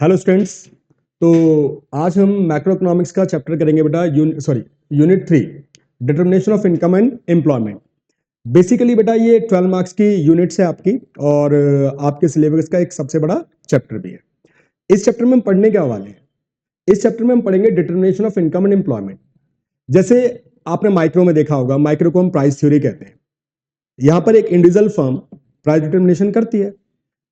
Hello students. तो आज हम मैक्रो इकोनॉमिक्स का चैप्टर करेंगे बेटा। Unit 3 determination of income and employment. Basically बेटा ये 12 मार्क्स की यूनिट्स है आपकी, और आपके सिलेबस का एक सबसे बड़ा चैप्टर भी है। इस चैप्टर में हम पढ़ने क्या वाले हैं? इस चैप्टर में हम पढ़ेंगे determination of income and employment. जैसे आपने माइक्रो में देखा होगा, माइक्रो को हम प्राइस थ्योरी कहते हैं। यहां पर एक इंडिविजुअल फर्म प्राइस डिटर्मिनेशन करती है,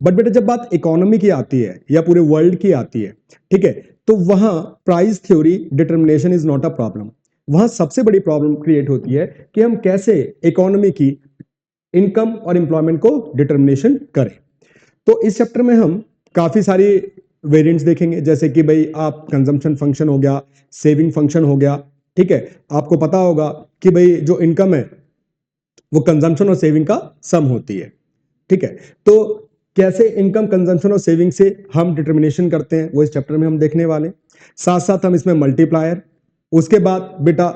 बट बेटा जब बात इकोनॉमी की आती है या पूरे वर्ल्ड की आती है, ठीक है, तो वहां price theory determination is not a problem. वहां सबसे बड़ी प्रॉब्लम क्रिएट होती है कि हम कैसे इकोनॉमी की इनकम और एम्प्लॉयमेंट को डिटर्मिनेशन करें। तो इस चैप्टर में हम काफी सारी वेरिएंट्स देखेंगे, जैसे कि भाई आप कंजम्पशन फंक्शन हो गया, सेविंग फंक्शन हो गया। ठीक है, आपको पता होगा कि भाई जो इनकम है वो कंजम्पशन और सेविंग का सम होती है। ठीक है, तो कैसे इनकम, कंजम्पशन और सेविंग से हम डिटर्मिनेशन करते हैं वो इस चैप्टर में हम देखने वाले। साथ साथ हम इसमें मल्टीप्लायर, उसके बाद बेटा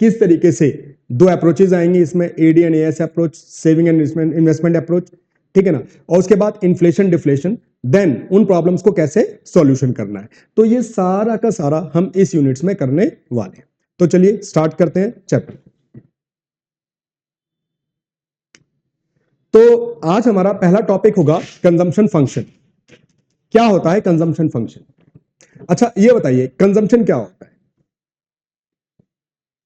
किस तरीके से दो अप्रोचेज आएंगी इसमें, AD and AS approach, saving and investment approach. ठीक है ना, और उसके बाद इन्फ्लेशन डिफ्लेशन, देन उन प्रॉब्लम्स को कैसे सॉल्यूशन करना है। तो ये सारा का सारा हम इस यूनिट्स में करने वाले हैं। तो चलिए स्टार्ट करते हैं चैप्टर। तो आज हमारा पहला टॉपिक होगा कंजम्पशन फंक्शन। क्या होता है कंजम्पशन फंक्शन? अच्छा ये बताइए, कंजम्पशन क्या होता है?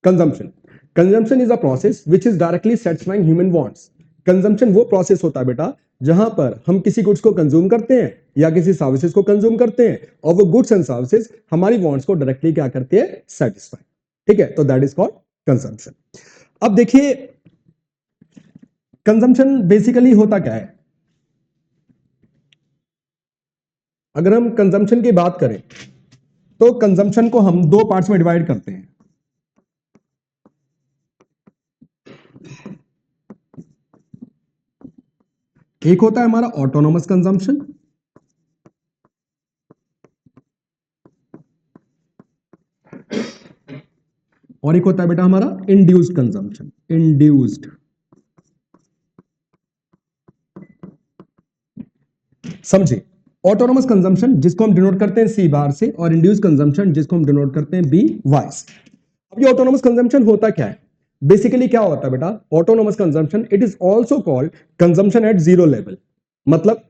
Consumption consumption is a process which is directly satisfying human wants. Consumption वो प्रोसेस होता है बेटा जहां पर हम किसी गुड्स को कंज्यूम करते हैं या किसी सर्विसेज को कंज्यूम करते हैं, और वो गुड्स एंड सर्विसेज हमारी वांट्स को डायरेक्टली क्या करती है? सेटिस्फाई। ठीक है, तो दैट इज कॉल्ड कंजम्पशन। अब देखिए, कंजम्पशन बेसिकली होता क्या है? अगर हम कंजम्पशन की बात करें तो कंजम्पशन को हम दो पार्ट्स में डिवाइड करते हैं। एक होता है हमारा ऑटोनोमस कंजम्पशन, और एक होता है बेटा हमारा इंड्यूस्ड कंजम्पशन। इंड्यूस्ड, समझे? ऑटोनोमस कंजम्पशन जिसको हम डिनोट करते हैं सी बार से, और इंड्यूस्ड कंजम्पशन जिसको हम डिनोट करते हैं बी वाई से। अब ये ऑटोनोमस कंजम्पशन होता क्या है? बेसिकली क्या होता है बेटा autonomous consumption? It is also called consumption at zero level. मतलब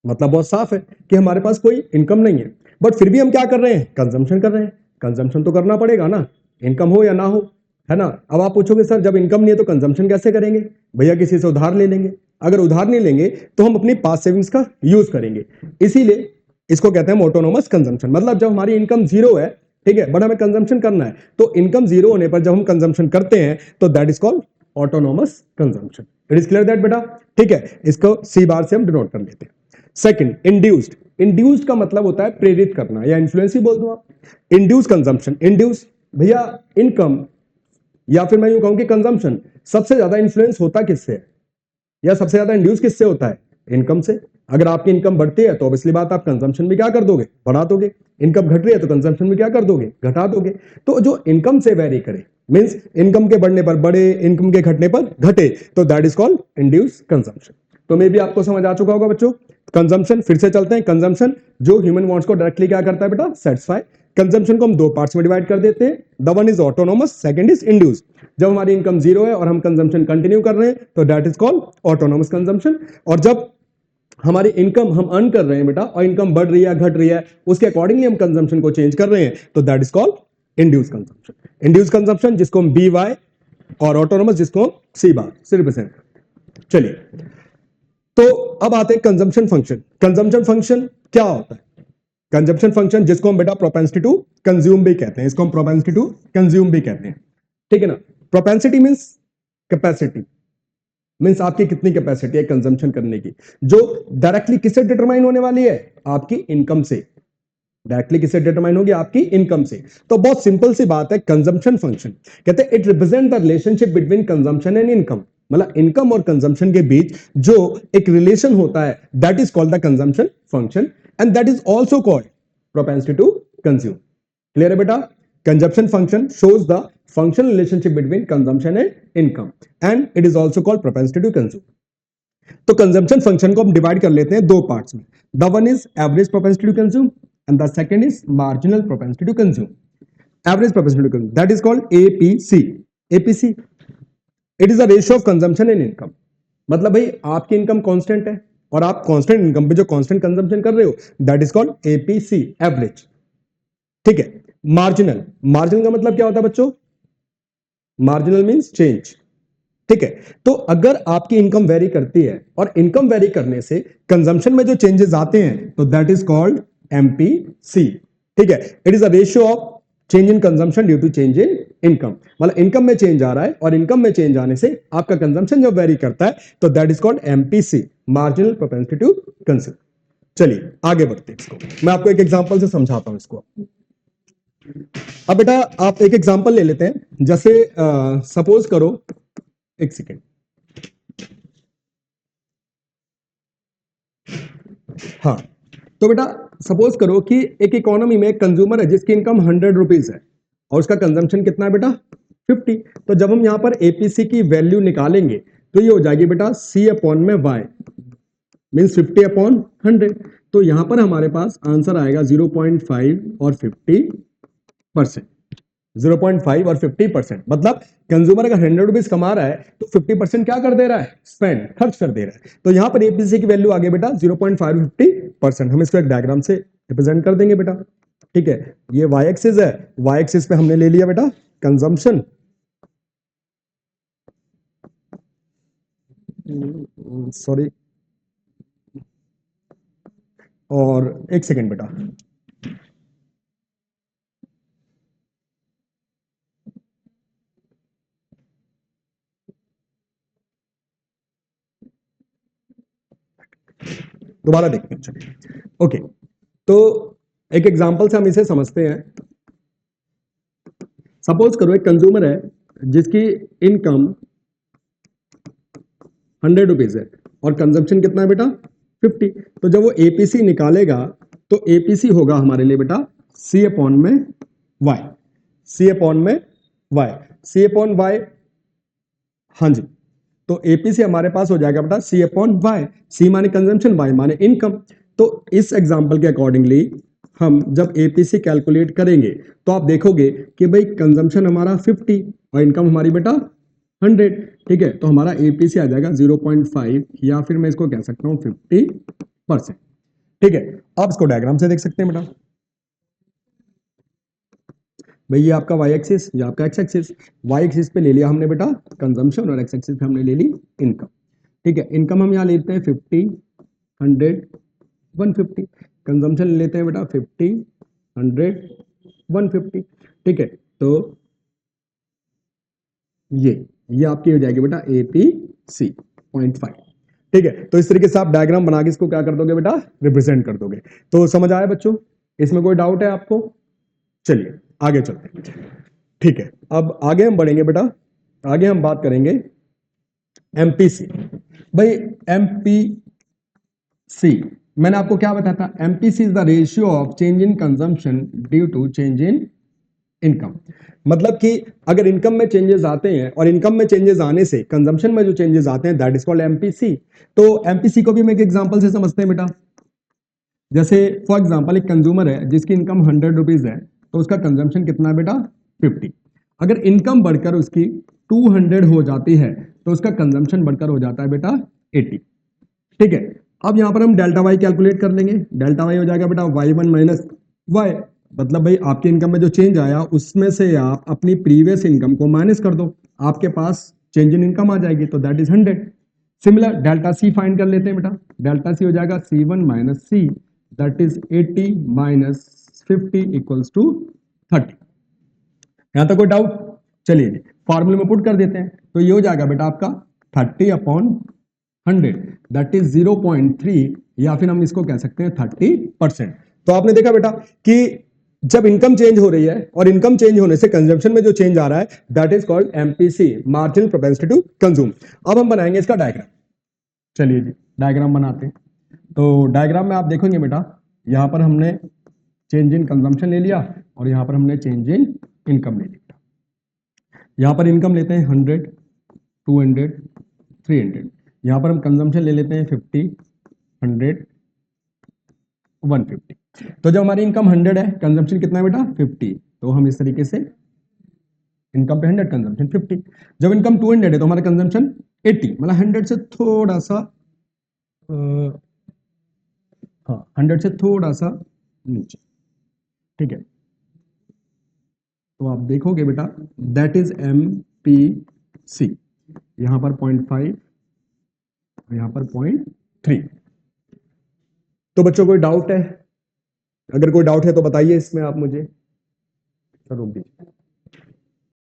बहुत साफ है कि हमारे पास कोई इनकम नहीं है, बट फिर भी हम क्या कर रहे हैं? कंजम्पशन कर रहे हैं। कंजम्पशन तो करना पड़ेगा ना, इनकम हो या ना हो, है ना। अब आप पूछोगे सर जब इनकम नहीं है तो कंजम्पशन कैसे करेंगे? भैया किसी से उधार ले लेंगे। अगर उधार नहीं लेंगे तो हम अपनी पास्ट सेविंग्स का यूज करेंगे। इसीलिए इसको कहते हैं ऑटोनोमस कंजम्पशन। मतलब जब हमारी इनकम जीरो है, ठीक है, बट हमें कंजम्पशन करना है, तो इनकम जीरो होने पर जब हम कंजम्पशन करते हैं तो that is called autonomous consumption. It is clear that बेटा? ठीक है, इसको सी बार से हम डिनोट कर लेते हैं। Second, induced. इंड्यूस्ड का मतलब होता है प्रेरित करना, या इन्फ्लुएंस ही बोल दो आप। इंड्यूस कंजम्पशन, इंड्यूस भैया इनकम, या फिर मैं यूं कहूं कि कंजम्पशन सबसे ज्यादा इन्फ्लुएंस होता किससे है, या सबसे ज्यादा इंड्यूस किससे होता है? इनकम से। अगर आपकी इनकम बढ़ती है तो ऑब्वियसली बात आप कंजम्पशन भी क्या कर दोगे? बढ़ा दोगे। इनकम घट रही है तो कंजम्पशन भी क्या कर दोगे? घटा दोगे। तो जो इनकम से वेरी करे, मींस इनकम के बढ़ने पर बढ़े, इनकम के घटने पर घटे, तो that is called induce consumption. तो मे भी आपको समझ आ चुका होगा बच्चों। कंजम्पशन फिर से चलते हैं। कंजम्पशन जो ह्यूमन वांट्स को डायरेक्टली क्या करता है बेटा? सेटिस्फाई। कंजम्पशन को हम दो पार्ट्स में डिवाइड कर देते हैं। The one is autonomous, second is induce. जब हमारी इनकम जीरो है और हम कंजम्पशन कंटिन्यू कर रहे हैं तो that is called autonomous consumption. और जब हमारी इनकम हम अर्न कर रहे हैं बेटा, और इनकम बढ़ रही है घट रही है, उसके अकॉर्डिंगली हम कंजम्पशन को चेंज कर रहे हैं, तो that is called induce consumption. Induce consumption जिसको हम बी वाई, और ऑटोनोमस जिसको हम सी बार से रिप्रेजेंट। चलिए, तो अब आते हैं कंजम्पशन फंक्शन। कंजम्पशन फंक्शन क्या होता है? कंजम्पशन फंक्शन जिसको हम बेटा प्रोपेंसिटी टू कंज्यूम भी कहते हैं, इसको हम प्रोपेंसिटी टू कंज्यूम भी कहते हैं। ठीक है ना। प्रोपेंसिटी मींस कैपेसिटी, मींस आपकी कितनी कैपेसिटी है कंजम्पशन करने की, जो डायरेक्टली किससे डिटरमाइन होने वाली है? आपकी इनकम से। डायरेक्टली किससे डिटरमाइन होगी? आपकी इनकम से। तो बहुत सिंपल सी बात है, कंजम्पशन फंक्शन कहते हैं it represent the relationship between consumption and income. मतलब इनकम और कंजम्पशन के बीच जो एक रिलेशन होता है, that is called the consumption function, and that is also called propensity to consume. Clear है बेटा? Consumption function shows the functional relationship between consumption and income, and it is also called propensity to consume. तो consumption function को हम divide कर लेते हैं दो parts में. The one is average propensity to consume and the second is marginal propensity to consume. Average propensity to consume that is called APC. APC it is the ratio of consumption in income. मतलब भाई आपकी income constant है और आप constant income पे जो constant consumption कर रहे हो that is called APC, average. ठीक है. मार्जिनल, मार्जिनल का मतलब क्या होता है बच्चों? Marginal means change. ठीक है. तो अगर आपकी इनकम वेरी करती है और इनकम वेरी करने से कंजम्पशन में जो चेंजेस आते हैं तो दैट इज कॉल्ड एमपीसी. ठीक है. It is a ratio of change in consumption due to change in income. मतलब इनकम में चेंज आ रहा है और इनकम में चेंज आने से आपका कंजम्पशन जब वेरी करता है तो that is called MPC, marginal propensity to consume. चलिए आगे बढ़ते हैं. इसको मैं आपको एक एग्जांपल से समझाता हूं इसको. अब बेटा आप एक एग्जांपल ले लेते हैं. जैसे सपोज करो, एक सेकेंड. हाँ, तो बेटा सपोज करो कि एक इकोनॉमी में एक कंज्यूमर है जिसकी इनकम 100 रुपीज है और उसका कंजम्पशन कितना है बेटा? 50. तो जब हम यहां पर एपीसी की वैल्यू निकालेंगे तो ये हो जाएगी बेटा सी अपॉन में वाई मीन्स 50/100. तो यहां पर हमारे पास आंसर आएगा 0.5 और 50%. 0.5 और 50%. मतलब कंज्यूमर अगर 100 रुपीज कमा रहा है तो 50% क्या कर दे रहा है? स्पेंड, खर्च कर दे रहा है. तो यहां पर एपीसी की वैल्यू आ गई बेटा 0.5 50%. हम इसको एक डायग्राम से रिप्रेजेंट कर देंगे बेटा. ठीक है. ये वाई एक्सिस है, वाई एक्सिस पे हमने ले लिया बेटा कंजम्पशन. सॉरी, और एक सेकेंड बेटा. दोबारा देखते हैं. चलिए. ओके. तो एक एग्जांपल से हम इसे समझते हैं. सपोज करो एक कंज्यूमर है जिसकी इनकम 100 रुपीज है और कंजम्पशन कितना है बेटा? 50. तो जब वो एपीसी निकालेगा तो एपीसी होगा हमारे लिए बेटा सी अपॉन में वाई. सी अपॉन में वाई, सी अपॉन वाई. हाँ जी. तो एपीसी हमारे पास हो जाएगा बेटा सी अपॉन वाई. सी माने कंजम्पशन, वाई माने इनकम. तो इस एग्जांपल के अकॉर्डिंगली हम जब एपीसी कैलकुलेट करेंगे तो आप देखोगे कि भाई कंजम्पशन हमारा 50 और इनकम हमारी बेटा 100. ठीक है. तो हमारा एपीसी आ जाएगा 0.5 या फिर मैं इसको कह सकता हूं 50%. ठीक है. आप इसको डायग्राम से देख सकते हैं बेटा. भाई ये आपका वाई एक्सिस, ये आपका एक्स एक्सिस. वाई एक्सिस पे ले लिया हमने बेटा कंजम्पशन और एक्स एक्सिस पे हमने ले ली इनकम. ठीक है. इनकम हम यहाँ लेते हैं 50, 100, 150. कंजम्पशन लेते हैं बेटा 50, 100, 150. ठीक है. तो ये आपकी हो जाएगी बेटा एपीसी 0.5. ठीक है. तो इस तरीके से आप डायग्राम बना के इसको क्या कर दोगे बेटा? रिप्रेजेंट कर दोगे. तो समझ आया बच्चों? इसमें कोई डाउट है आपको? चलिए आगे चलते हैं. ठीक है. अब आगे हम बढ़ेंगे बेटा. आगे हम बात करेंगे एमपीसी. भाई एमपीसी मैंने आपको क्या बताया था? MPC is the ratio of change in consumption due to change in income. मतलब कि अगर इनकम में चेंजेस आते हैं और इनकम में चेंजेस आने से कंजम्पशन में जो चेंजेस आते हैं दैट इज कॉल्ड एमपीसी. तो एमपीसी को भी हम एक एग्जांपल से समझते हैं बेटा. जैसे फॉर एग्जांपल एक कंज्यूमर है जिसकी इनकम 100 रुपीज है तो उसका कंजम्पशन कितना है बेटा? 50. अगर इनकम बढ़कर उसकी 200 हो जाती है तो उसका कंजम्पशन बढ़कर हो जाता है बेटा 80. ठीक है. अब यहां पर हम डेल्टा वाई कैलकुलेट कर लेंगे. डेल्टा वाई हो जाएगा बेटा y1 माइनस वाई. मतलब भाई आपकी इनकम में जो चेंज आया उसमें से आप अपनी प्रीवियस इनकम को माइनस कर दो, आपके पास चेंज इन इनकम आ जाएगी तो that is 100. Similar delta C find कर लेते हैं बेटा. डेल्टा सी हो जाएगा C1 minus C that is 80 minus 50 equals to 30. यहां तक कोई डाउट? चलिए जी फॉर्मूले में पुट कर देते हैं. तो ये हो जाएगा बेटा आपका 30/100 दैट इज 0.3 या फिर हम इसको कह सकते हैं 30%. तो आपने देखा बेटा कि जब इनकम चेंज हो रही है और इनकम चेंज होने से कंजम्पशन में जो चेंज आ रहा है that is called MPC, marginal propensity to consume. अब हम बनाएंगे इसका डायग्राम. चलिए जी डायग्राम बनाते हैं. तो डायग्राम में आप देखोगे बेटा यहां पर हमने चेंज इन कंजम्पशन ले लिया और यहां पर हमने चेंज इन इनकम ले लिया. यहां पर इनकम लेते हैं 100, 200, 300. यहां पर हम कंजम्पशन ले लेते हैं 50, 100, 150। तो जब हमारी इनकम 100 है, कंजम्पशन कितना है बेटा 50, तो हम इस तरीके से इनकम पे 100, कंजम्पशन 50। जब इनकम 200 है तो हमारा कंजम्पशन 80, मतलब 100 से थोड़ा सा हाँ 100 से थोड़ा सा नीचे, ठीक है। तो आप देखोगे बेटा दैट इज MPC, यहां पर 0.5, यहां पर 0.3। तो बच्चों कोई डाउट है? अगर कोई डाउट है तो बताइए इसमें आप मुझे, रोक दीजिए।